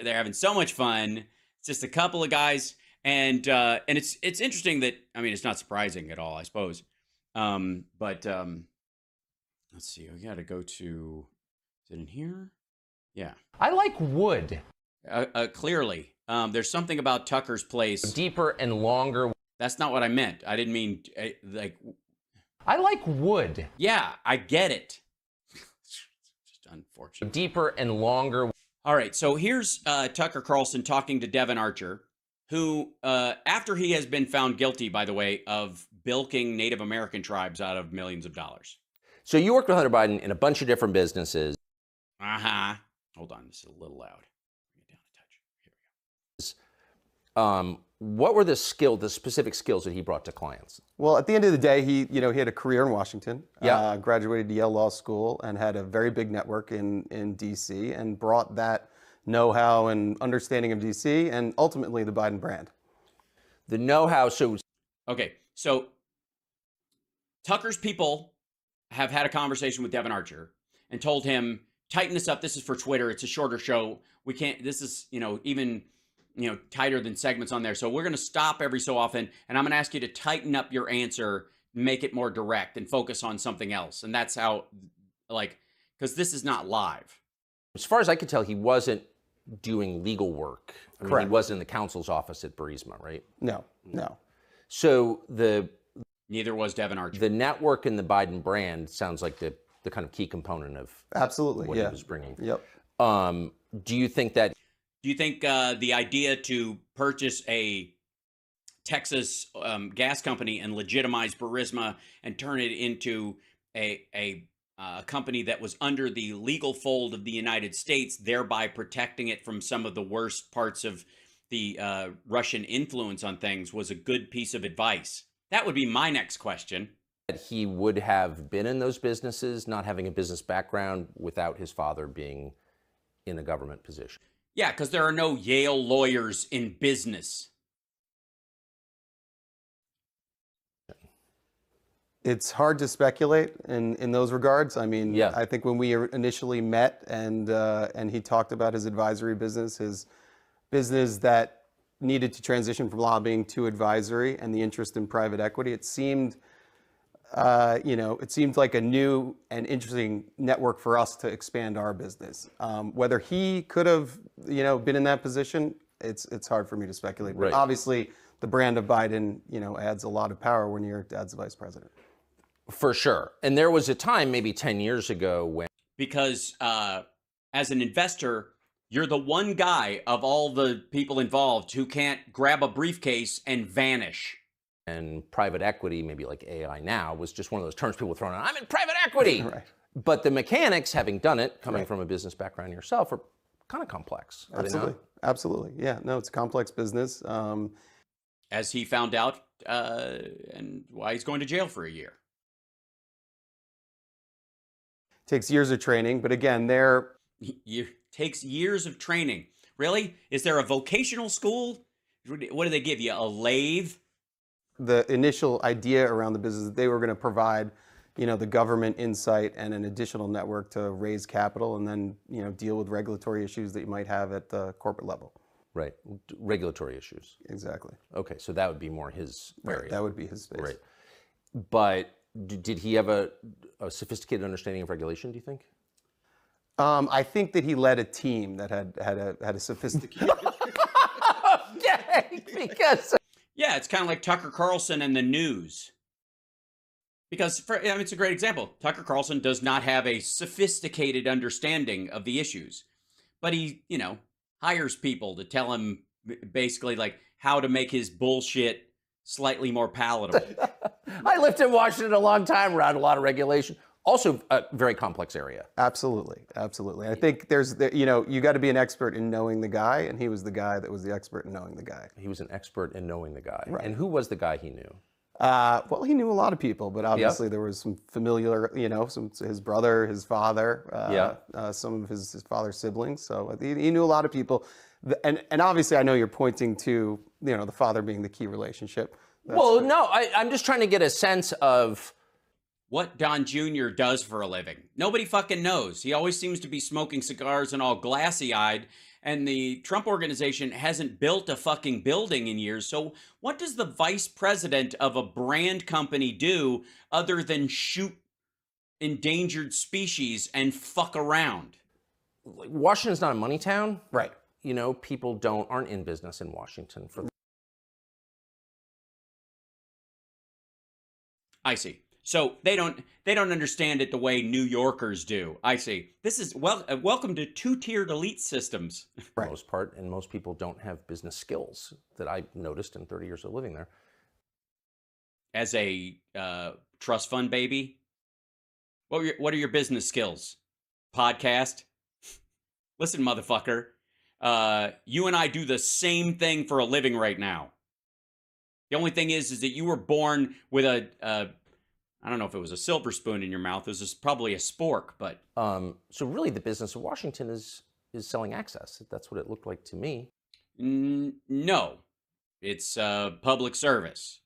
they're having so much fun. It's just a couple of guys, and it's interesting that, I mean, it's not surprising at all, I suppose. But let's see. We got to go to. Is it in here? Yeah. I like wood. Clearly, there's something about Tucker's place. Deeper and longer. That's not what I meant. I didn't mean like. I like wood. Yeah, I get it. Just unfortunate. Deeper and longer. All right, so here's Tucker Carlson talking to Devon Archer, who, after he has been found guilty, by the way, of bilking Native American tribes out of millions of dollars. So you worked with Hunter Biden in a bunch of different businesses. Uh-huh. Hold on, this is a little loud. Bring it down a touch. Here we go. What were the specific skills that he brought to clients? Well, at the end of the day, he had a career in Washington. Yeah. Graduated Yale Law School and had a very big network in D.C. and brought that know-how and understanding of D.C. and ultimately the Biden brand. The know-how. Okay, so Tucker's people have had a conversation with Devon Archer and told him, tighten this up. This is for Twitter. It's a shorter show. We can't, this is, even, tighter than segments on there. So we're going to stop every so often, and I'm going to ask you to tighten up your answer, make it more direct, and focus on something else. And that's how, because this is not live. As far as I could tell, he wasn't doing legal work. I mean, he wasn't in the counsel's office at Burisma, right? No. So neither was Devon Archer. The network and the Biden brand sounds like the kind of key component of absolutely what he was bringing. Yep. Do you think the idea to purchase a Texas gas company and legitimize Burisma and turn it into a company that was under the legal fold of the United States, thereby protecting it from some of the worst parts of the Russian influence on things, was a good piece of advice? That would be my next question. that he would have been in those businesses, not having a business background, without his father being in a government position? Yeah, because there are no Yale lawyers in business. It's hard to speculate in those regards. I mean, yeah. I think when we initially met and he talked about his advisory business, his business that needed to transition from lobbying to advisory and the interest in private equity, it seemed, it seemed like a new and interesting network for us to expand our business. Whether he could have, been in that position, it's hard for me to speculate. Right. But obviously, the brand of Biden, adds a lot of power when your dad's the vice president. For sure. And there was a time, maybe 10 years ago, when... Because as an investor, you're the one guy of all the people involved who can't grab a briefcase and vanish. And private equity, maybe like AI now, was just one of those terms people were throwing out. I'm in private equity! Right. But the mechanics, having done it, coming Right. from a business background yourself, are kind of complex. Are Absolutely. they not? Absolutely. Yeah, no, it's a complex business. As he found out, and why he's going to jail for a year. Takes years of training, but again, Takes years of training. Really? Is there a vocational school? What do they give you? A lathe? the initial idea around the business that they were going to provide, the government insight and an additional network to raise capital and then, deal with regulatory issues that you might have at the corporate level. Right. Regulatory issues. Exactly. Okay, so that would be more his area. Right. That would be his space. Right. But did he have a sophisticated understanding of regulation, do you think? I think that he led a team that had a sophisticated. Okay, because Yeah, it's kind of like Tucker Carlson and the news. Because, it's a great example. Tucker Carlson does not have a sophisticated understanding of the issues. But he, hires people to tell him basically like how to make his bullshit slightly more palatable. I lived in Washington a long time, around a lot of regulation. Also a very complex area. Absolutely. Absolutely. I think you got to be an expert in knowing the guy, and he was the guy that was the expert in knowing the guy. He was an expert in knowing the guy. Right. And who was the guy he knew? Well, he knew a lot of people, but obviously there was some familiar, his brother, his father, some of his father's siblings. So he knew a lot of people. And obviously I know you're pointing to, the father being the key relationship. Well, no, I'm just trying to get a sense of What Don Jr. does for a living. Nobody fucking knows. He always seems to be smoking cigars and all glassy-eyed and the Trump organization hasn't built a fucking building in years. So what does the vice president of a brand company do other than shoot endangered species and fuck around? Like, Washington's not a money town. Right. You know, people aren't in business in Washington for. I see. So they don't understand it the way New Yorkers do. I see. This is welcome to two-tiered elite systems. For the most part, and most people don't have business skills that I noticed in 30 years of living there. As a trust fund baby, what are your business skills? Podcast? Listen, motherfucker, you and I do the same thing for a living right now. The only thing is that you were born with I don't know if it was a silver spoon in your mouth. It was probably a spork, but. So really the business of Washington is selling access. That's what it looked like to me. No, it's public service.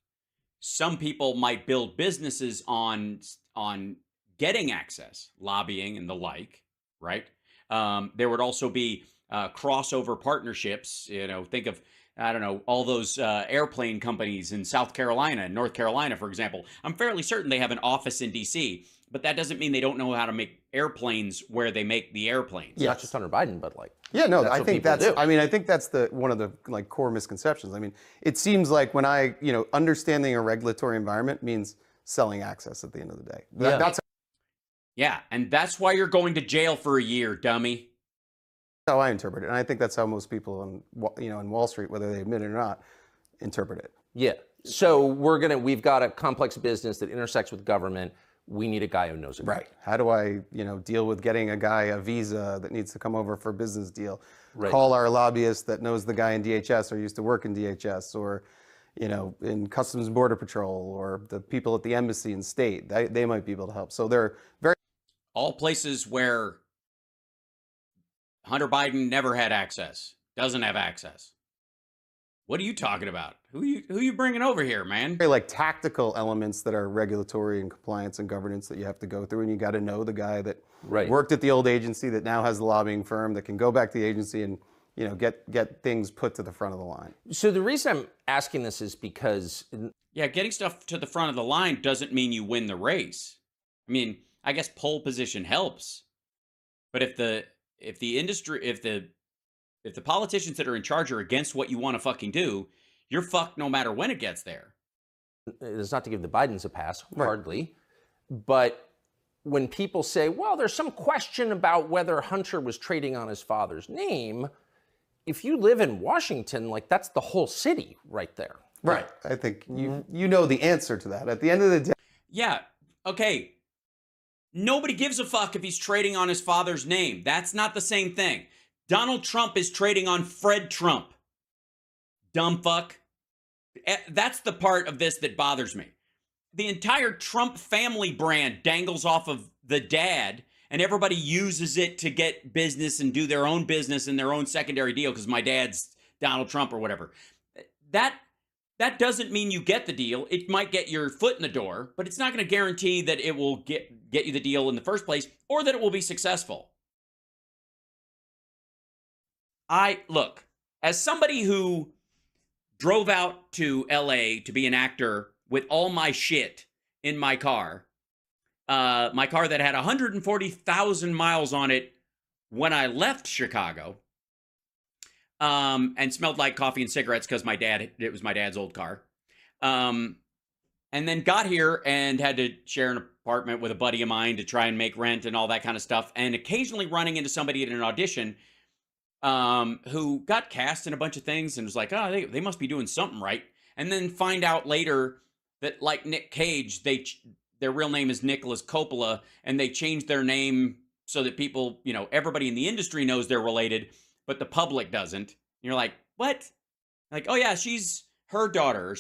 Some people might build businesses on getting access, lobbying and the like, right? There would also be crossover partnerships. You know, think of, I don't know, all those airplane companies in South Carolina and North Carolina, for example. I'm fairly certain they have an office in D.C., but that doesn't mean they don't know how to make airplanes where they make the airplanes. Yeah, not just under Biden, but like. Yeah, no, that's I what think people that's. do. I mean, I think that's one of the like core misconceptions. I mean, it seems like when understanding a regulatory environment means selling access at the end of the day. Yeah. That's Yeah, and that's why you're going to jail for a year, dummy. how I interpret it, and I think that's how most people in Wall Street, whether they admit it or not, interpret it. Yeah. So we've got a complex business that intersects with government. We need a guy who knows it. Right. How do I, deal with getting a guy a visa that needs to come over for a business deal? Right. Call our lobbyist that knows the guy in DHS or used to work in DHS or, in Customs and Border Patrol or the people at the embassy and state. They might be able to help. So they're very. All places where Hunter Biden never had access, doesn't have access. What are you talking about? Who you bringing over here, man? Very like tactical elements that are regulatory and compliance and governance that you have to go through, and you got to know the guy that worked at the old agency that now has the lobbying firm that can go back to the agency and get things put to the front of the line. So the reason I'm asking this is because Yeah, getting stuff to the front of the line doesn't mean you win the race. I mean, I guess pole position helps, but if the politicians that are in charge are against what you want to fucking do, you're fucked no matter when it gets there. it's not to give the Bidens a pass, Right. hardly, but when people say, well, there's some question about whether Hunter was trading on his father's name, if you live in Washington, like that's the whole city right there. Right. I think you know the answer to that. At the end of the day. Yeah, okay. Nobody gives a fuck if he's trading on his father's name. That's not the same thing. Donald Trump is trading on Fred Trump. Dumb fuck. That's the part of this that bothers me. The entire Trump family brand dangles off of the dad, and everybody uses it to get business and do their own business and their own secondary deal because my dad's Donald Trump or whatever. That doesn't mean you get the deal. It might get your foot in the door, but it's not going to guarantee that it will get you the deal in the first place or that it will be successful. Look, as somebody who drove out to LA to be an actor with all my shit in my car that had 140,000 miles on it when I left Chicago, and smelled like coffee and cigarettes because it was my dad's old car. And then got here and had to share an apartment with a buddy of mine to try and make rent and all that kind of stuff. And occasionally running into somebody at an audition who got cast in a bunch of things and was like, oh, they must be doing something right. And then find out later that, like Nick Cage, their real name is Nicholas Coppola, and they changed their name so that people, everybody in the industry knows they're related, but the public doesn't. You're like, what? Like, oh yeah, she's her daughter.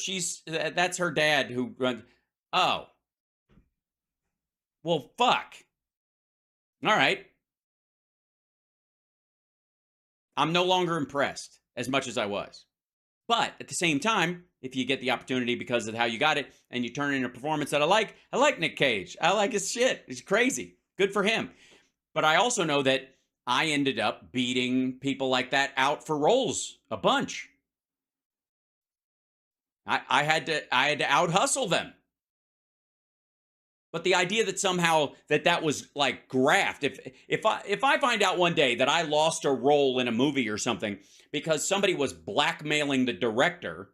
That's her dad who runs. Oh. Well, fuck. All right. I'm no longer impressed as much as I was. But at the same time, if you get the opportunity because of how you got it and you turn in a performance that I like Nick Cage. I like his shit. He's crazy. Good for him. But I also know that I ended up beating people like that out for roles a bunch. I had to out hustle them. But the idea that somehow that was like graft, if I find out one day that I lost a role in a movie or something because somebody was blackmailing the director,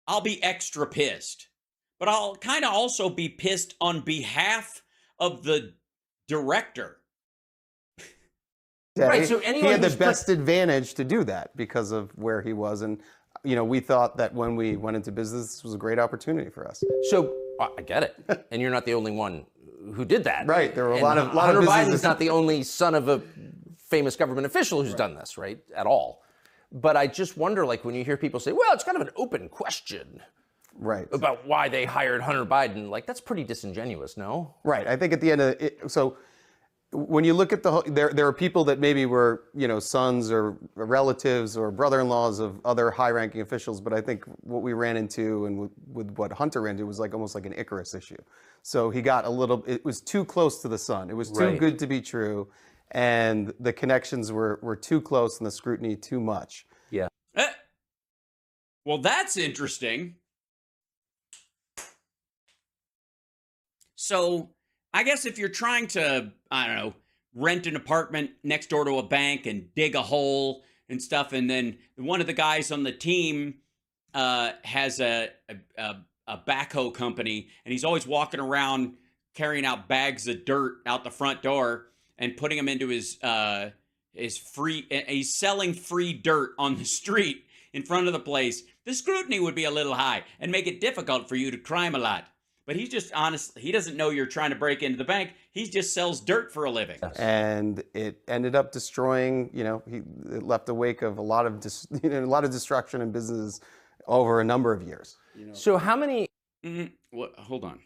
I'll be extra pissed. But I'll kind of also be pissed on behalf of the director. Yeah, Right, so he anyone had the who's best advantage to do that because of where he was. And, we thought that when we went into business, this was a great opportunity for us. So I get it, and you're not the only one who did that. Right, there were a And lot of Hunter businesses. Biden's not the only son of a famous government official who's done this, right? At all. But I just wonder, like, when you hear people say, "Well, it's kind of an open question," Right. about why they hired Hunter Biden, like that's pretty disingenuous, no? Right. I think at the end of it, so when you look at there are people that maybe were, sons or relatives or brother-in-laws of other high-ranking officials, but I think what we ran into and with what Hunter ran into was almost like an Icarus issue. So he got it was too close to the sun. It was too Right. good to be true, and the connections were too close and the scrutiny too much. Yeah. Well, that's interesting. So I guess if you're trying to, I don't know, rent an apartment next door to a bank and dig a hole and stuff, and then one of the guys on the team has a backhoe company, and he's always walking around carrying out bags of dirt out the front door and putting them into his free. He's selling free dirt on the street in front of the place. The scrutiny would be a little high and make it difficult for you to crime a lot. But he's just honest. He doesn't know you're trying to break into the bank. He just sells dirt for a living. And it ended up destroying. It left a wake of a lot of destruction in businesses over a number of years. So how many? Hold on.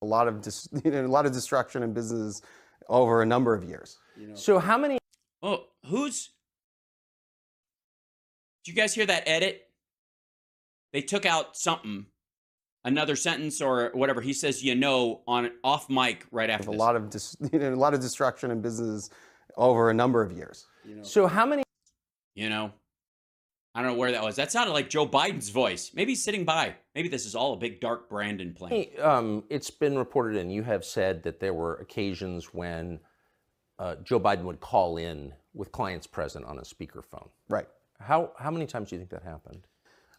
A lot of destruction in businesses over a number of years. So how many? Oh, did you guys hear that edit? They took out something, another sentence or whatever. He says, on off mic right after A this. lot of destruction in businesses over a number of years. So how many? I don't know where that was. That sounded like Joe Biden's voice. Maybe he's sitting by. Maybe this is all a big dark Brandon plan. It's been reported, and you have said that there were occasions when Joe Biden would call in with clients present on a speakerphone. Right. How many times do you think that happened?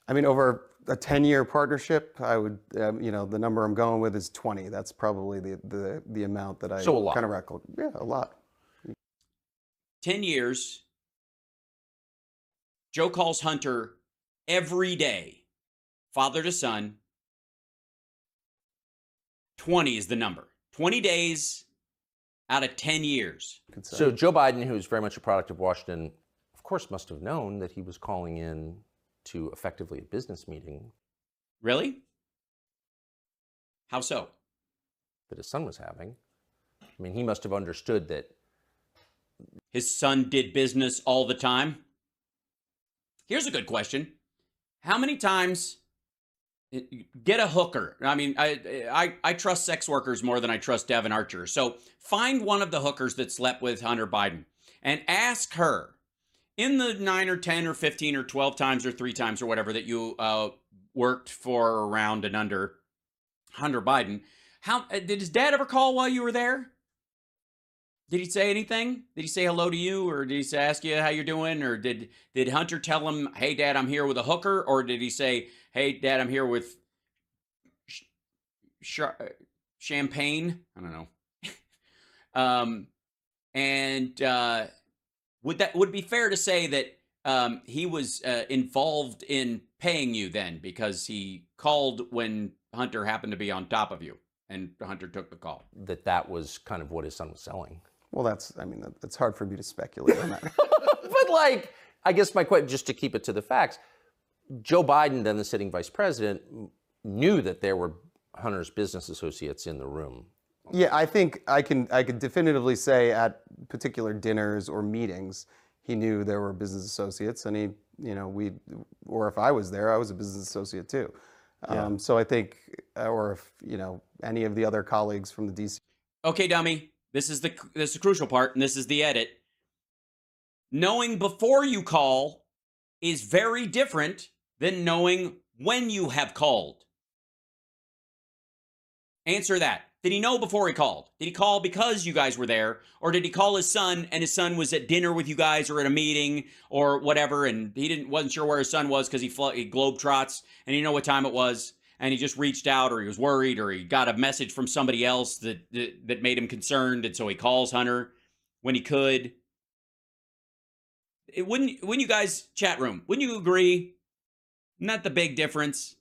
I mean, over a 10-year partnership, I would, the number I'm going with is 20. That's probably the amount that I So a lot. kind of record. Yeah, a lot. 10 years. Joe calls Hunter every day, father to son. 20 is the number. 20 days out of 10 years. So Joe Biden, who's very much a product of Washington, of course, must have known that he was calling in to effectively a business meeting Really? How so? that his son was having. I mean, he must have understood that. His son did business all the time? Here's a good question. How many times get a hooker? I mean, I trust sex workers more than I trust Devon Archer. So find one of the hookers that slept with Hunter Biden and ask her in the 9 or 10 or 15 or 12 times or 3 times or whatever that you worked for around and under Hunter Biden. How did his dad ever call while you were there? Did he say anything? Did he say hello to you, or did he ask you how you're doing, or did Hunter tell him, "Hey, Dad, I'm here with a hooker," or did he say, "Hey, Dad, I'm here with champagne"? I don't know. Would it be fair to say that he was involved in paying you then, because he called when Hunter happened to be on top of you, and Hunter took the call? That was kind of what his son was selling. Well, that's hard for me to speculate on that. But I guess my question, just to keep it to the facts, Joe Biden, then the sitting vice president, knew that there were Hunter's business associates in the room. Yeah, I think I can definitively say at particular dinners or meetings, he knew there were business associates, and or if I was there, I was a business associate too. So I think, or if any of the other colleagues from the DC. Okay, dummy. this is the crucial part, and this is the edit. Knowing before you call is very different than knowing when you have called. Answer that. Did he know before he called? Did he call because you guys were there? Or did he call his son and his son was at dinner with you guys or at a meeting or whatever, and he wasn't sure where his son was because he globetrots and he didn't know what time it was, and he just reached out, or he was worried, or he got a message from somebody else that made him concerned, and so he calls Hunter when he could. Wouldn't you guys, chat room, wouldn't you agree? Not the big difference.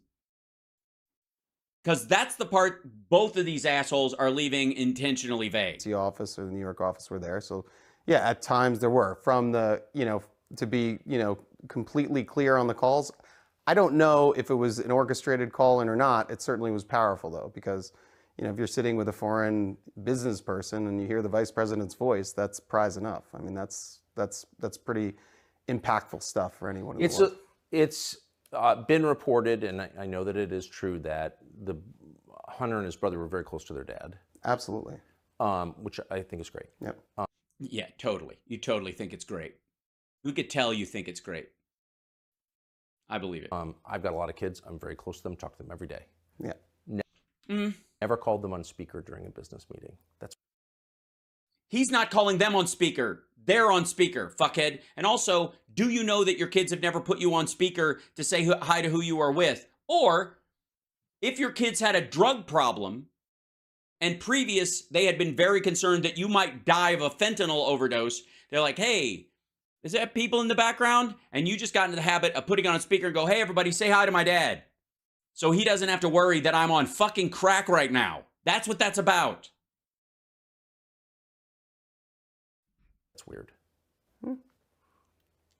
Because that's the part both of these assholes are leaving intentionally vague. The office or the New York office were there. So yeah, at times there were. From the, to be, completely clear on the calls, I don't know if it was an orchestrated call in or not. It certainly was powerful though, because, if you're sitting with a foreign business person and you hear the vice president's voice, that's prize enough. I mean, that's pretty impactful stuff for anyone. It's been reported, and I know that it is true, that Hunter and his brother were very close to their dad. Absolutely. Which I think is great. Yep. Yeah, totally. You totally think it's great. We could tell you think it's great. I believe it. I've got a lot of kids. I'm very close to them. Talk to them every day. Yeah. Never called them on speaker during a business meeting. He's not calling them on speaker. They're on speaker, fuckhead. And also, do you know that your kids have never put you on speaker to say hi to who you are with? Or if your kids had a drug problem and they had been very concerned that you might die of a fentanyl overdose, they're like, hey, is there people in the background? And you just got into the habit of putting on a speaker and go, hey, everybody, say hi to my dad. So he doesn't have to worry that I'm on fucking crack right now. That's what that's about. That's weird.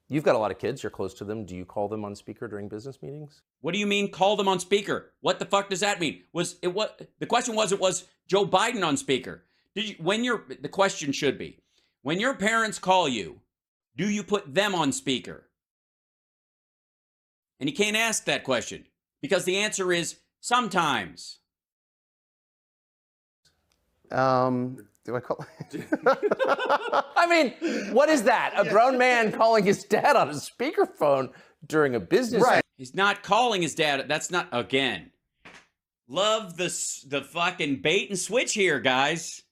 You've got a lot of kids. You're close to them. Do you call them on speaker during business meetings? What do you mean call them on speaker? What the fuck does that mean? The question was Joe Biden on speaker? The question should be, when your parents call you, do you put them on speaker? And you can't ask that question because the answer is sometimes. Do I call? I mean, what is that? A grown man calling his dad on a speakerphone during a business Right. He's not calling his dad. That's not, again. Love the fucking bait and switch here, guys.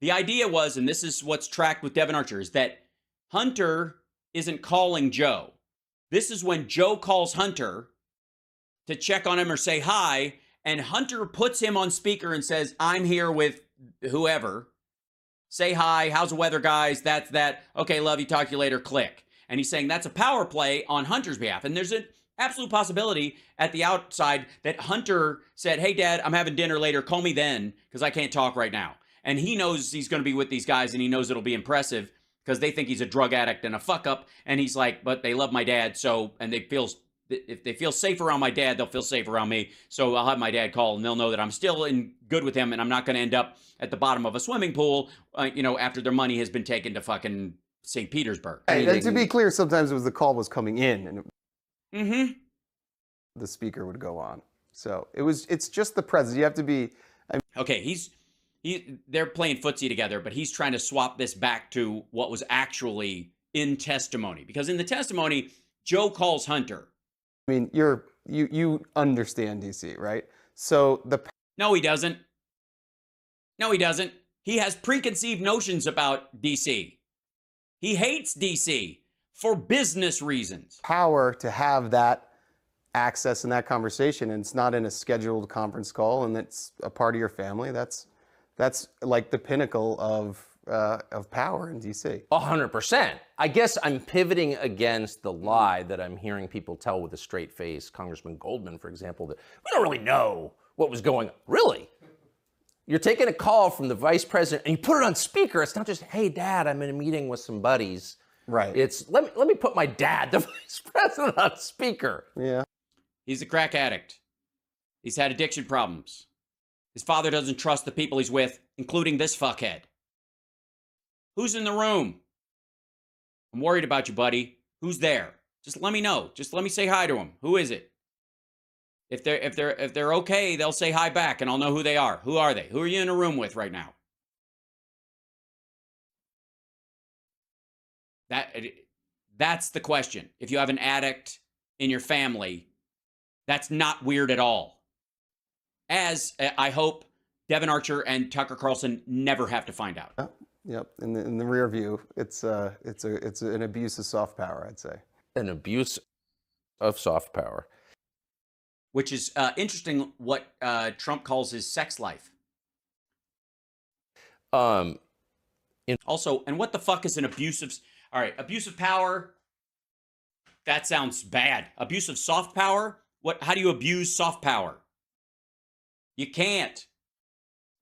The idea was, and this is what's tracked with Devon Archer, is that Hunter isn't calling Joe. This is when Joe calls Hunter to check on him or say hi, and Hunter puts him on speaker and says, I'm here with whoever. Say hi. How's the weather, guys? That's that. Okay, love you. Talk to you later. Click. And he's saying that's a power play on Hunter's behalf. And there's an absolute possibility at the outside that Hunter said, hey, Dad, I'm having dinner later. Call me then because I can't talk right now. And he knows he's going to be with these guys and he knows it'll be impressive because they think he's a drug addict and a fuck up. And he's like, but they love my dad. So, and if they feel safe around my dad, they'll feel safe around me. So I'll have my dad call and they'll know that I'm still in good with him and I'm not going to end up at the bottom of a swimming pool, after their money has been taken to fucking St. Petersburg. Hey, and to be clear, sometimes it was the call was coming in and the speaker would go on. So it's just the presence. You have to be. Okay, they're playing footsie together, but he's trying to swap this back to what was actually in testimony. Because in the testimony, Joe calls Hunter. I mean, you understand DC, right? So No, he doesn't. No, he doesn't. He has preconceived notions about DC. He hates DC for business reasons. power to have that access and that conversation, and it's not in a scheduled conference call, and it's a part of your family. That's like the pinnacle of power in DC. 100%. I guess I'm pivoting against the lie that I'm hearing people tell with a straight face. Congressman Goldman, for example, that we don't really know what was going on. Really? You're taking a call from the vice president and you put it on speaker. It's not just, hey, Dad, I'm in a meeting with some buddies. Right. It's, let me put my dad, the vice president, on speaker. Yeah. He's a crack addict. He's had addiction problems. His father doesn't trust the people he's with, including this fuckhead. Who's in the room? I'm worried about you, buddy. Who's there? Just let me know. Just let me say hi to him. Who is it? If they're okay, they'll say hi back and I'll know who they are. Who are they? Who are you in a room with right now? That's the question. If you have an addict in your family, that's not weird at all. As I hope Devon Archer and Tucker Carlson never have to find out. Yep. In the rear view, it's an abuse of soft power, I'd say. An abuse of soft power. Which is interesting what Trump calls his sex life. Also, and what the fuck is an abusive... All right, abusive power, that sounds bad. Abusive soft power? How do you abuse soft power? You can't.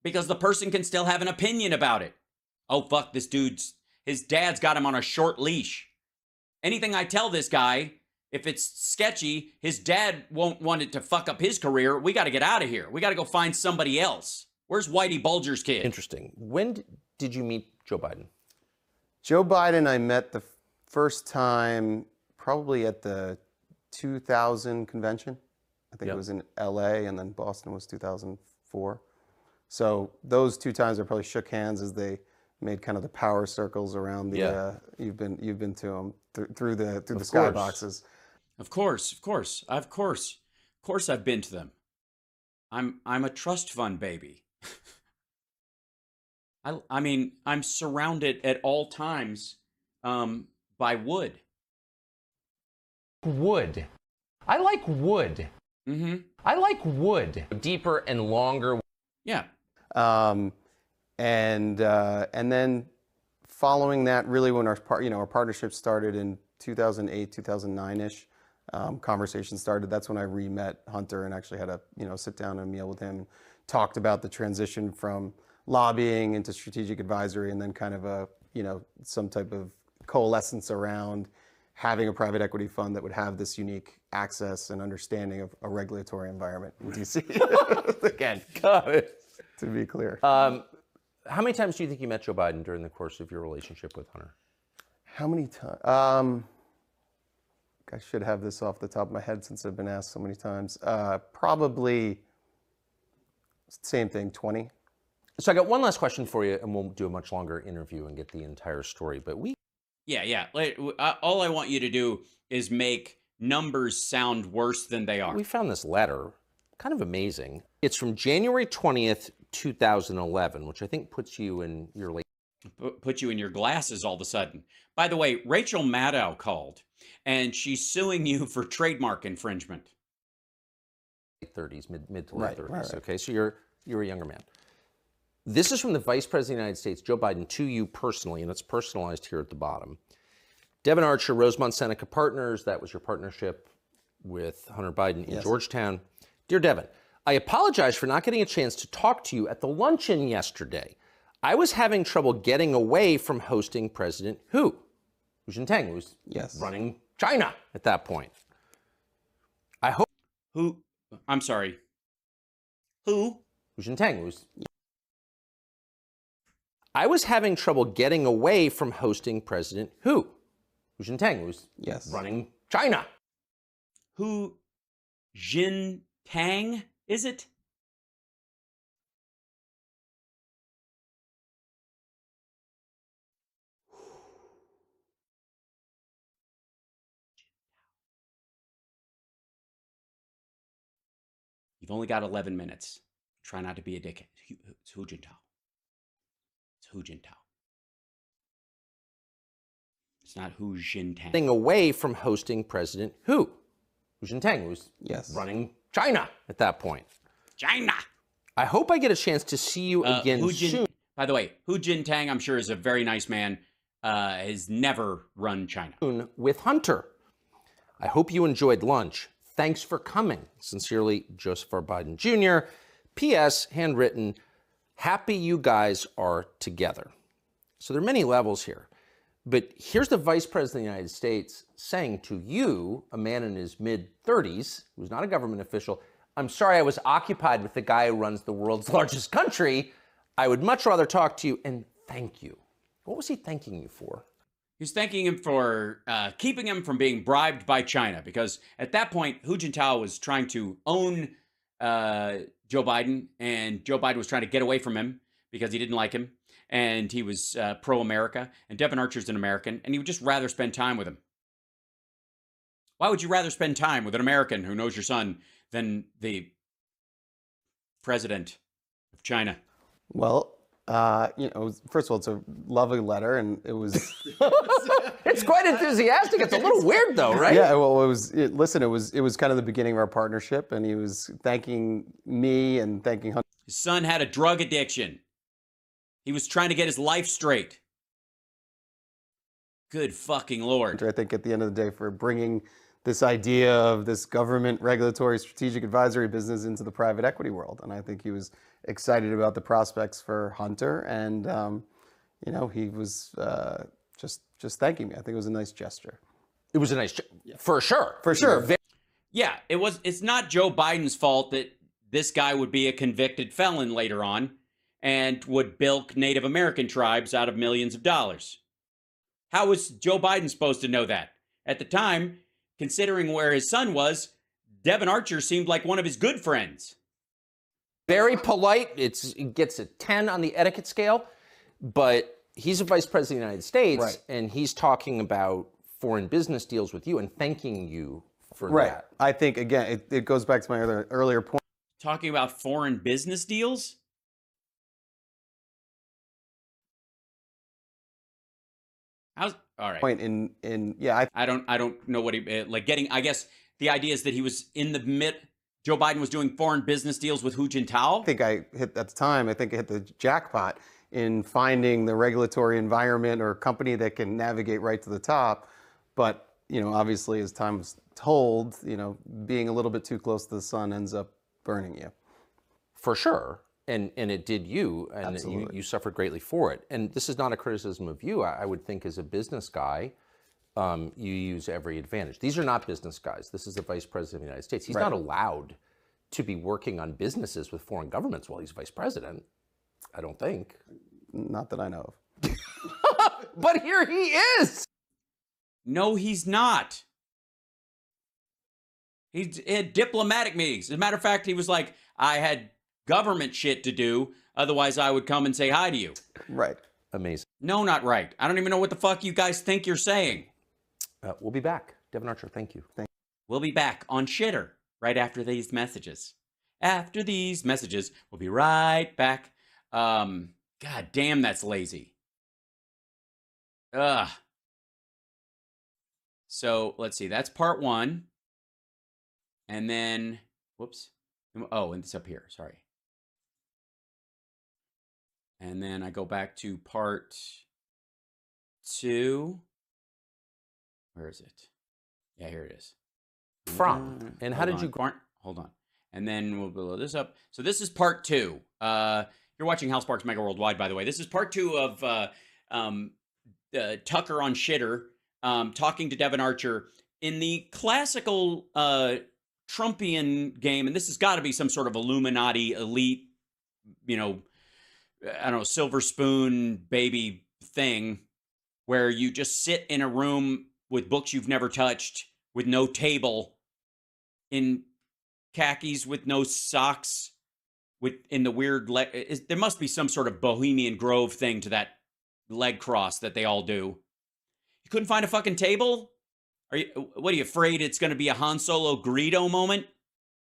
Because the person can still have an opinion about it. Oh, fuck, his dad's got him on a short leash. Anything I tell this guy, if it's sketchy, his dad won't want it to fuck up his career. We got to get out of here. We got to go find somebody else. Where's Whitey Bulger's kid? Interesting. When did you meet Joe Biden? Joe Biden, I met the first time probably at the 2000 convention. I think it was in LA, and then Boston was 2004. So those two times I probably shook hands as they made kind of the power circles around the. You've been to them through the skyboxes. Of course, I've been to them. I'm a trust fund baby. I mean, I'm surrounded at all times by wood. Wood. I like wood. Mm-hmm. I like wood. Deeper and longer. Yeah. And then following that, really when our partnership started in 2008, 2009-ish, conversation started. That's when I re-met Hunter and actually had a sit down and meal with him, talked about the transition from lobbying into strategic advisory, and then kind of some type of coalescence around having a private equity fund that would have this unique access and understanding of a regulatory environment in DC. Again, Got it. to be clear. How many times do you think you met Joe Biden during the course of your relationship with Hunter? How many times? I should have this off the top of my head since I've been asked so many times. Probably same thing, 20. So I got one last question for you, and we'll do a much longer interview and get the entire story. But Yeah. All I want you to do is make numbers sound worse than they are. we found this letter, kind of amazing. It's from January 20th, 2011, which I think puts you in your late Put you in your glasses all of a sudden. By the way, Rachel Maddow called, and she's suing you for trademark infringement. 30s, mid to late 30s. Right. Okay, so you're a younger man. This is from the Vice President of the United States, Joe Biden, to you personally, and it's personalized here at the bottom. Devon Archer, Rosemont Seneca Partners, that was your partnership with Hunter Biden in Georgetown. Dear Devon, I apologize for not getting a chance to talk to you at the luncheon yesterday. I was having trouble getting away from hosting President Hu Jintang, who was running China at that point. I hope I'm sorry. Hu Jintang was. I was having trouble getting away from hosting President Hu Jintang, who was running China. Hu Jintang, is it? You've only got 11 minutes. Try not to be a dickhead. It's Hu Jintao. It's Hu Jintao. It's not Hu Jintang. Getting away from hosting President Hu Jintang, who was running China at that point. China. I hope I get a chance to see you again soon. By the way, Hu Jintang, I'm sure, is a very nice man. Has never run China. With Hunter. I hope you enjoyed lunch. Thanks for coming. Sincerely, Joseph R. Biden Jr. P.S. Handwritten, happy you guys are together. So there are many levels here. But here's the Vice President of the United States saying to you, a man in his mid-30s, who's not a government official, I'm sorry I was occupied with the guy who runs the world's largest country. I would much rather talk to you and thank you. What was he thanking you for? He was thanking him for keeping him from being bribed by China, because at that point, Hu Jintao was trying to own Joe Biden, and Joe Biden was trying to get away from him because he didn't like him. and he was pro-America, and Devon Archer's an American, and he would just rather spend time with him. Why would you rather spend time with an American who knows your son than the president of China? Well, first of all, it's a lovely letter, and it was. It's quite enthusiastic. It's a little weird, though, right? Yeah. Well, it was kind of the beginning of our partnership, and he was thanking me and thanking Hunter. His son had a drug addiction. He was trying to get his life straight. Good fucking Lord. I think at the end of the day, for bringing this idea of this government regulatory strategic advisory business into the private equity world. And I think he was excited about the prospects for Hunter. And, he was just thanking me. I think it was a nice gesture. It was a nice, for sure. For sure. Yeah, it's not Joe Biden's fault that this guy would be a convicted felon later on and would bilk Native American tribes out of millions of dollars. How was Joe Biden supposed to know that? At the time, considering where his son was, Devon Archer seemed like one of his good friends. Very polite. It gets a 10 on the etiquette scale, but he's a vice president of the United States, Right. and he's talking about foreign business deals with you and thanking you for Right. that. I think, again, it goes back to my earlier point. Talking about foreign business deals? How's all right? Point I don't know what he like getting. I guess the idea is that he was in the mid. Joe Biden was doing foreign business deals with Hu Jintao. I think I hit the jackpot in finding the regulatory environment or company that can navigate right to the top. But, obviously as time was told, being a little bit too close to the sun ends up burning you. For sure. And it did you, and Absolutely. you suffered greatly for it. And this is not a criticism of you. I would think as a business guy, you use every advantage. These are not business guys. This is the vice president of the United States. He's Right. not allowed to be working on businesses with foreign governments while he's vice president. I don't think. Not that I know of. But here he is. No, he's not. He had diplomatic meetings. As a matter of fact, he was like, I had government shit to do. Otherwise, I would come and say hi to you. Right. Amazing. No, not right. I don't even know what the fuck you guys think you're saying. We'll be back. Devon Archer, thank you. We'll be back on Shitter right after these messages. After these messages, we'll be right back. God damn, that's lazy. Ugh. So let's see. That's part one. And then, whoops. Oh, and it's up here. Sorry. And then I go back to part two. Where is it? Yeah, here it is. From. And how did you... Hold on. And then we'll blow this up. So this is part two. You're watching House Sparks Mega Worldwide, by the way. This is part two of Tucker on Shitter talking to Devon Archer in the classical Trumpian game. And this has got to be some sort of Illuminati elite, I don't know, silver spoon baby thing where you just sit in a room with books you've never touched, with no table, in khakis with no socks, in the weird there must be some sort of Bohemian Grove thing to that leg cross that they all do. You couldn't find a fucking table? What are you afraid it's going to be a Han Solo Greedo moment?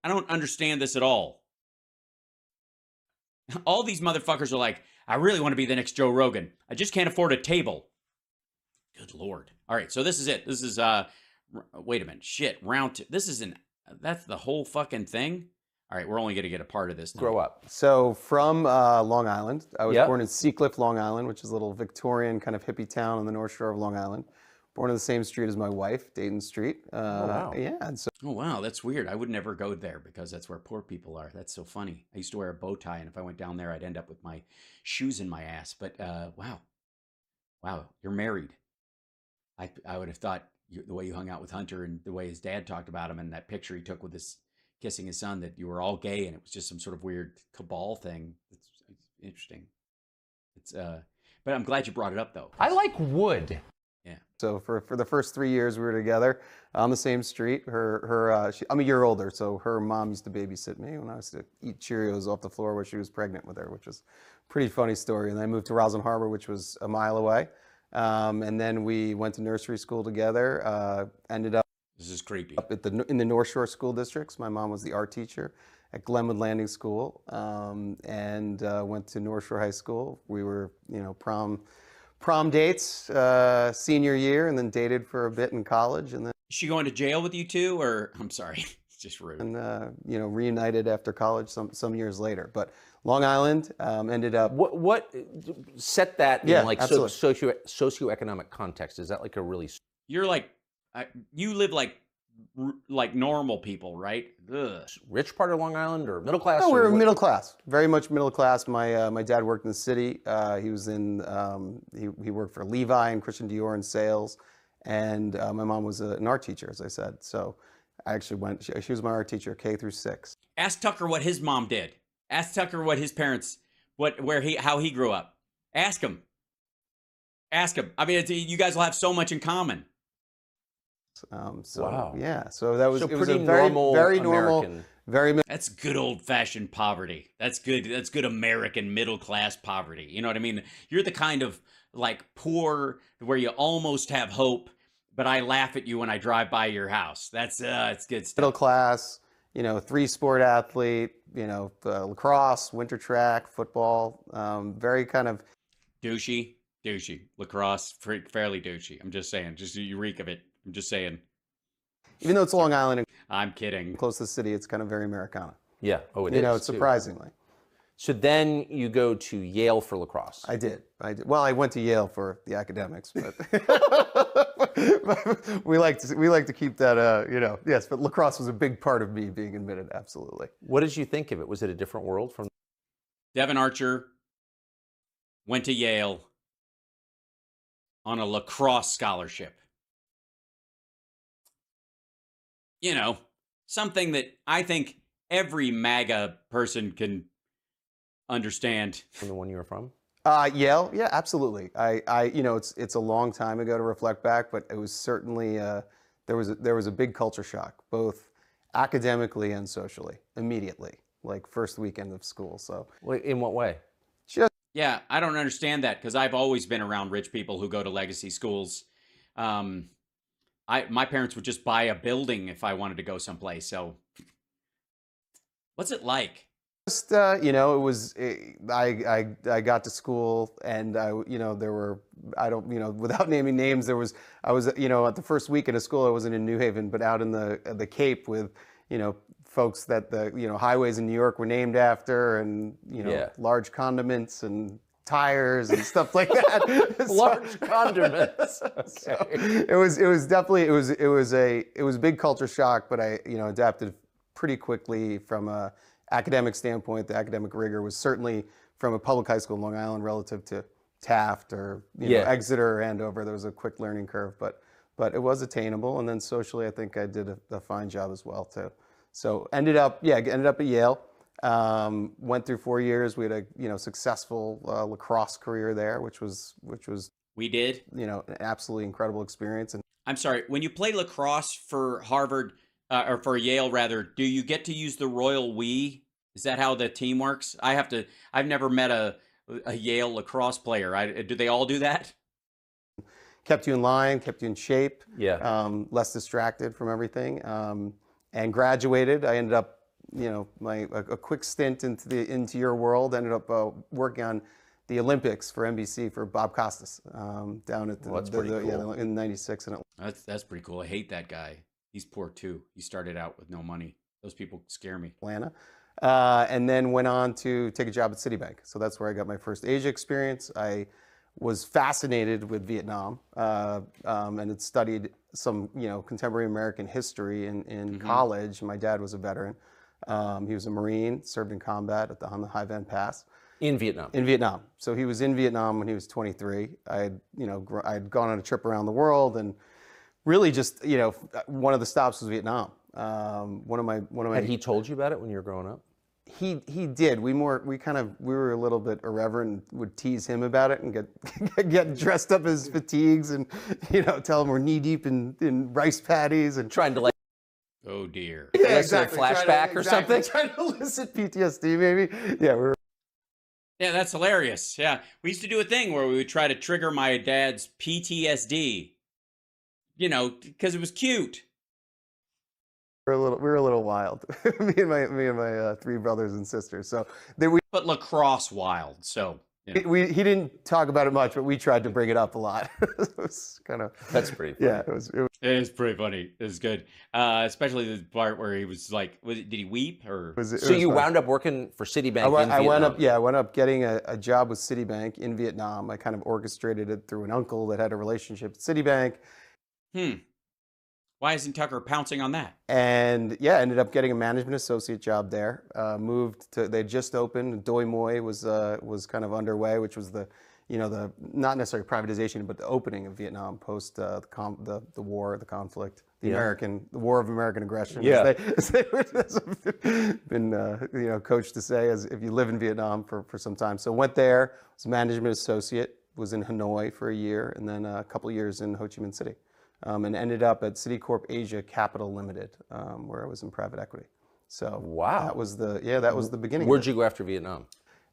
I don't understand this at all. All these motherfuckers are like, I really want to be the next Joe Rogan. I just can't afford a table. Good Lord. All right, so this is it. This is, wait a minute. Shit, round two. That's the whole fucking thing? All right, we're only going to get a part of this now. Grow up. So from Long Island, I was Yep. born in Seacliff, Long Island, which is a little Victorian kind of hippie town on the North Shore of Long Island. Born on the same street as my wife, Dayton Street. wow. Yeah, and so Oh, wow, that's weird. I would never go there because that's where poor people are. That's so funny. I used to wear a bow tie, and if I went down there, I'd end up with my shoes in my ass. But wow. Wow, you're married. I would have thought the way you hung out with Hunter and the way his dad talked about him and that picture he took with his kissing his son, that you were all gay and it was just some sort of weird cabal thing. It's interesting. But I'm glad you brought it up, though. I like wood. Yeah. So for the first 3 years we were together on the same street. I'm a year older, so her mom used to babysit me when I was to eat Cheerios off the floor where she was pregnant with her, which was pretty funny story. And then I moved to Roslyn Harbor, which was a mile away. And then we went to nursery school together. Ended up This is creepy. in the North Shore school districts. My mom was the art teacher at Glenwood Landing School, and went to North Shore High School. We were, prom dates senior year, and then dated for a bit in college, and then Is she going to jail with you too, or I'm sorry, it's just rude. reunited after college some years later. But Long Island ended up. What set that Yeah, in like absolutely. socioeconomic context? Is that like a really You're like, you live like normal people, right? Ugh. rich part of Long Island or middle class? No, we or were what? middle class, very much middle class. My dad worked in the city. He was in he worked for Levi and Christian Dior in sales, and my mom was an art teacher, as I said. So I actually went. She was my art teacher, K through 6. Ask Tucker what his mom did. Ask Tucker what his parents, how he grew up. Ask him. Ask him. I mean, you guys will have so much in common. Wow. Yeah, so that was So it was a pretty very normal very normal, American. very That's good old-fashioned poverty. That's good. That's good American middle-class poverty. You know what I mean? You're the kind of like poor where you almost have hope, but I laugh at you when I drive by your house. That's it's good stuff. middle class. 3-sport athlete. Lacrosse, winter track, football. Very kind of Douchey. Lacrosse, fairly douchey. I'm just saying. Just you reek of it. I'm just saying. even though it's Long Island and I'm kidding. close to the city, it's kind of very Americana. Yeah. Oh, it is. too. Surprisingly. So then you go to Yale for lacrosse. I did. Well, I went to Yale for the academics, but we like to keep that. Yes, but lacrosse was a big part of me being admitted. Absolutely. What did you think of it? Was it a different world from? Devon Archer went to Yale on a lacrosse scholarship. Something that I think every MAGA person can understand. From the one you were from? Yale, yeah, absolutely. It's a long time ago to reflect back, but it was certainly there was a big culture shock, both academically and socially, immediately, like first weekend of school. So Wait, in what way? just Yeah, I don't understand that because I've always been around rich people who go to legacy schools. My parents would just buy a building if I wanted to go someplace. So, what's it like? it was I got to school and there were without naming names I was at the first weekend of school. I wasn't in New Haven but out in the Cape with folks that the highways in New York were named after, and large condiments and tires and stuff like that. Large condiments. So it was definitely it was a big culture shock, but I adapted pretty quickly from a academic standpoint. The academic rigor was certainly from a public high school in Long Island relative to Taft or Exeter or Andover. There was a quick learning curve, but it was attainable. And then socially, I think I did a fine job as well too. So ended up at Yale. Went through 4 years. We had a successful lacrosse career there, which was We did. an absolutely incredible experience. And I'm sorry. When you play lacrosse for Harvard or for Yale, rather, do you get to use the royal we? Is that how the team works? I've never met a Yale lacrosse player. Do they all do that? kept you in line, kept you in shape. Yeah. Less distracted from everything. And graduated. I ended up, a quick stint into your world. Ended up working on the Olympics for NBC for Bob Costas down at that's pretty cool. in '96 in Atlanta. That's pretty cool. I hate that guy. He's poor too. He started out with no money. Those people scare me. And then went on to take a job at Citibank. So that's where I got my first Asia experience. I was fascinated with Vietnam and had studied some, contemporary American history in college. My dad was a veteran. He was a Marine, served in combat on the Hai Van Pass. In Vietnam. In Vietnam. So he was in Vietnam when he was 23. I had gone on a trip around the world, and really just, one of the stops was Vietnam. One of my. Had he told you about it when you were growing up? He did. We were a little bit irreverent and would tease him about it and get dressed up as fatigues and tell him we're knee deep in rice patties and Trying to Oh dear. elicit a flashback or something? Trying to elicit PTSD maybe. Yeah, we were. Yeah, that's hilarious. Yeah, we used to do a thing where we would try to trigger my dad's PTSD. Because it was cute. We were a little wild. me and my three brothers and sisters. So But lacrosse wild. So he didn't talk about it much, but we tried to bring it up a lot. It was kind of That's pretty funny. yeah. It was it is pretty funny. It was good, especially the part where he was like, did he weep or? So you wound up working for Citibank in Vietnam? I went up getting a job with Citibank in Vietnam. I kind of orchestrated it through an uncle that had a relationship with Citibank. Why isn't Tucker pouncing on that? And yeah, ended up getting a management associate job there. Moved to, they just opened. Doi Moi was kind of underway, which was the not necessarily privatization, but the opening of Vietnam post the war, the conflict, the war of American aggression. Yeah. As they've been coached to say, as if you live in Vietnam for some time. So went there, was a management associate, was in Hanoi for a year, and then a couple of years in Ho Chi Minh City. And ended up at Citicorp Asia Capital Limited, where I was in private equity. So wow, that was the beginning. Where'd you go after Vietnam?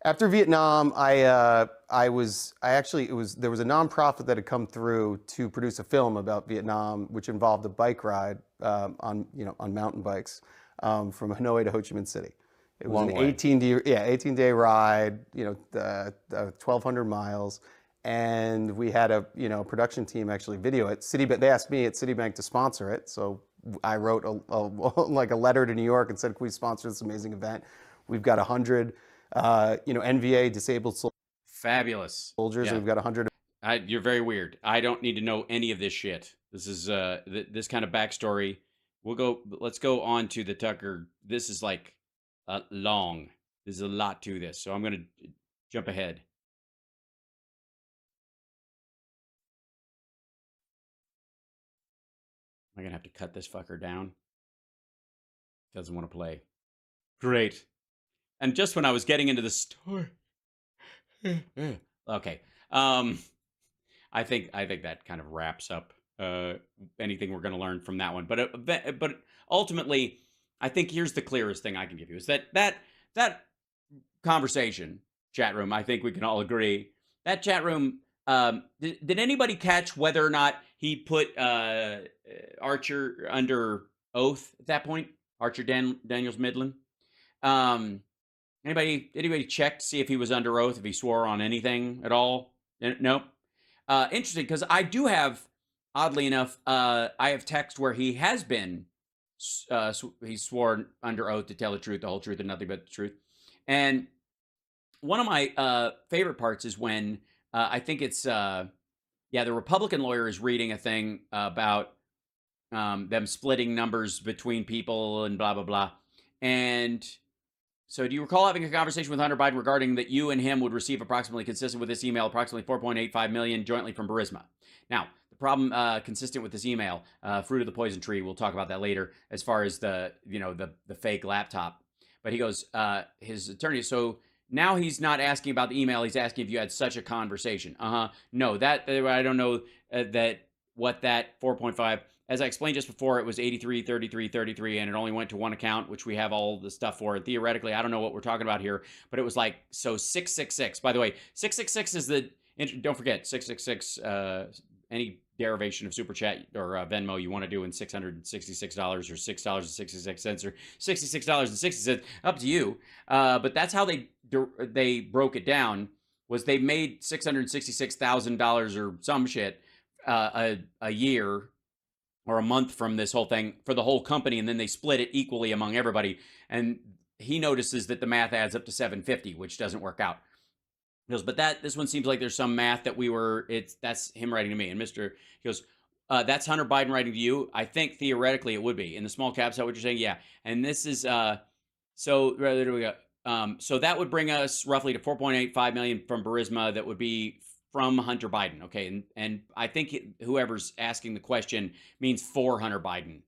After Vietnam, there was a nonprofit that had come through to produce a film about Vietnam, which involved a bike ride on mountain bikes from Hanoi to Ho Chi Minh City. It was an 18-day ride, 1,200 miles. And we had a production team actually video it. Citibank, they asked me at Citibank to sponsor it, so I wrote a letter to New York and said, "Can we sponsor this amazing event? We've got 100 NVA disabled fabulous soldiers. Yeah. And we've got 100." You're very weird. I don't need to know any of this shit. This is this kind of backstory. Let's go on to the Tucker. This is like long. There's a lot to this, so I'm gonna jump ahead. Am I gonna have to cut this fucker down? Doesn't want to play. Great. And just when I was getting into the story. Okay. I think that kind of wraps up anything we're going to learn from that one. But ultimately, I think here's the clearest thing I can give you is that conversation chat room. I think we can all agree that chat room. Did anybody catch whether or not he put Archer under oath at that point? Archer Daniels Midland. Anybody check to see if he was under oath, if he swore on anything at all? Nope. Interesting, because I do have, oddly enough, I have text where he has been, he swore under oath to tell the truth, the whole truth, and nothing but the truth. And one of my favorite parts is when I think it's, the Republican lawyer is reading a thing about them splitting numbers between people and blah, blah, blah. And so do you recall having a conversation with Hunter Biden regarding that you and him would receive approximately consistent with this email, approximately $4.85 million jointly from Burisma? Now, the problem consistent with this email, fruit of the poison tree, we'll talk about that later as far as the fake laptop. But he goes, his attorney, so now he's not asking about the email. He's asking if you had such a conversation. No, that I don't know what that 4.5. As I explained just before, it was 83, 33, 33, and it only went to one account, which we have all the stuff for. And theoretically, I don't know what we're talking about here, but it was like, so 666. By the way, 666 is don't forget, 666, any derivation of Super Chat or Venmo you want to do in $666 or $6.66 or $66.60, up to you. But that's how they broke it down, was they made $666,000 or some shit a year or a month from this whole thing for the whole company, and then they split it equally among everybody. And he notices that the math adds up to 750, which doesn't work out. He goes, but this one seems like there's some math that that's him writing to me. And he goes, that's Hunter Biden writing to you. I think theoretically it would be in the small caps. Is that what you're saying? Yeah. And this is, so there we go. So that would bring us roughly to 4.85 million from Burisma. That would be from Hunter Biden, okay? And I think whoever's asking the question means for Hunter Biden,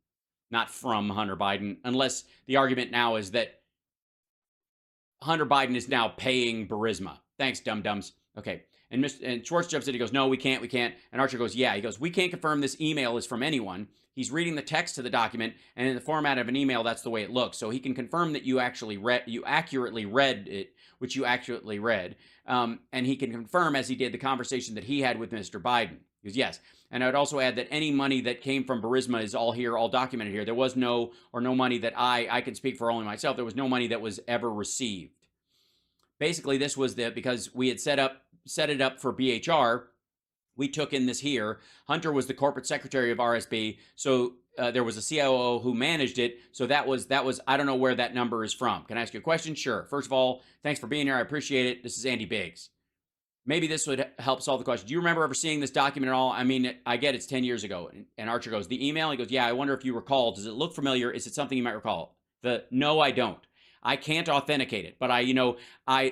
not from Hunter Biden, unless the argument now is that Hunter Biden is now paying Burisma. Thanks, dum-dums. Okay, And Schwartz jumps in. He goes, no, we can't. And Archer goes, yeah. He goes, we can't confirm this email is from anyone. He's reading the text to the document, and in the format of an email, that's the way it looks. So he can confirm that you accurately read it, which you accurately read. And he can confirm, as he did, the conversation that he had with Mr. Biden. He goes, yes. And I would also add that any money that came from Burisma is all here, all documented here. There was no money that I can speak for only myself. There was no money that was ever received. Basically, this was because we had set it up for BHR. We took in this here. Hunter was the corporate secretary of RSB, so there was a COO who managed it. So that was. I don't know where that number is from. Can I ask you a question? Sure. First of all, thanks for being here. I appreciate it. This is Andy Biggs. Maybe this would help solve the question. Do you remember ever seeing this document at all? I mean, I get it's 10 years ago. And Archer goes, the email? He goes, yeah, I wonder if you recall. Does it look familiar? Is it something you might recall? No, I don't. I can't authenticate it, but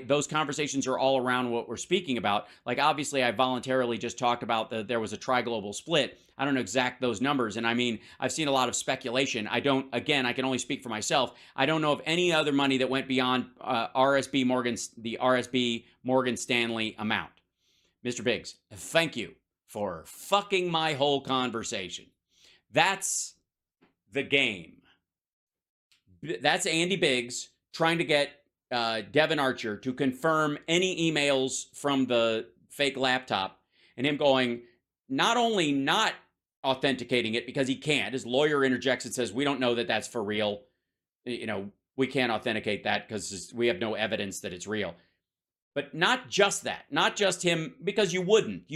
those conversations are all around what we're speaking about. Like, obviously, I voluntarily just talked about there was a tri-global split. I don't know exact those numbers. And I mean, I've seen a lot of speculation. I can only speak for myself. I don't know of any other money that went beyond the RSB Morgan Stanley amount. Mr. Biggs, thank you for fucking my whole conversation. That's the game. That's Andy Biggs trying to get Devon Archer to confirm any emails from the fake laptop, and him going, not only not authenticating it because he can't. His lawyer interjects and says, we don't know that that's for real. We can't authenticate that because we have no evidence that it's real. But not just that, not just him, because you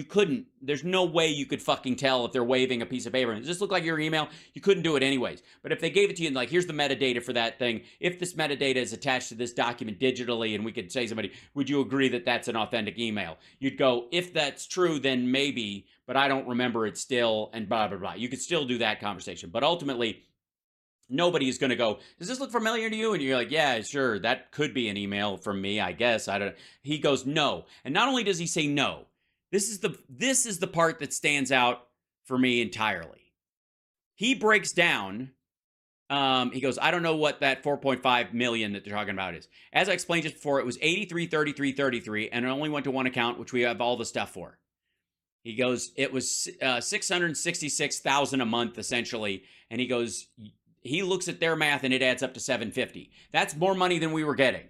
couldn't. There's no way you could fucking tell if they're waving a piece of paper. Does this look like your email? You couldn't do it anyways. But if they gave it to you and like, here's the metadata for that thing. If this metadata is attached to this document digitally, and we could say somebody, would you agree that that's an authentic email? You'd go, if that's true, then maybe, but I don't remember it still, and blah, blah, blah. You could still do that conversation. But ultimately, nobody is going to go, does this look familiar to you? And you're like, yeah, sure, that could be an email from me, I guess. I don't. He goes, no. And not only does he say no, this is the part that stands out for me entirely. He breaks down, he goes, I don't know what that 4.5 million that they're talking about is. As I explained just before, it was 83, 33, 33, and it only went to one account, which we have all the stuff for. He goes, it was 666,000 a month, essentially. And he goes, he looks at their math and it adds up to 750. That's more money than we were getting.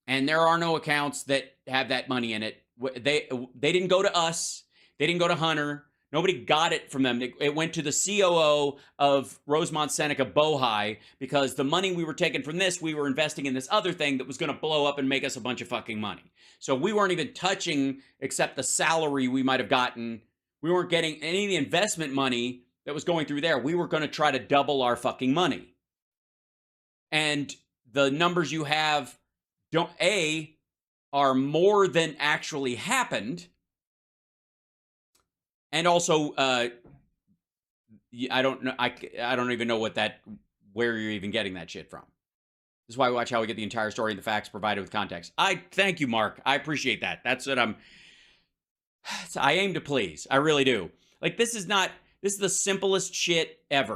And there are no accounts that have that money in it. They didn't go to us. They didn't go to Hunter. Nobody got it from them. It went to the COO of Rosemont Seneca Bohai, because the money we were taking from this, we were investing in this other thing that was going to blow up and make us a bunch of fucking money. So we weren't even touching, except the salary we might have gotten. We weren't getting any of the investment money that was going through there. We were going to try to double our fucking money. And the numbers you have are more than actually happened. And also, I don't know. I don't even know where you're even getting that shit from. This is why we watch How We Get the Entire Story and the facts provided with context. I thank you, Mark. I appreciate that. That's what I aim to please. I really do. Like, this is the simplest shit ever.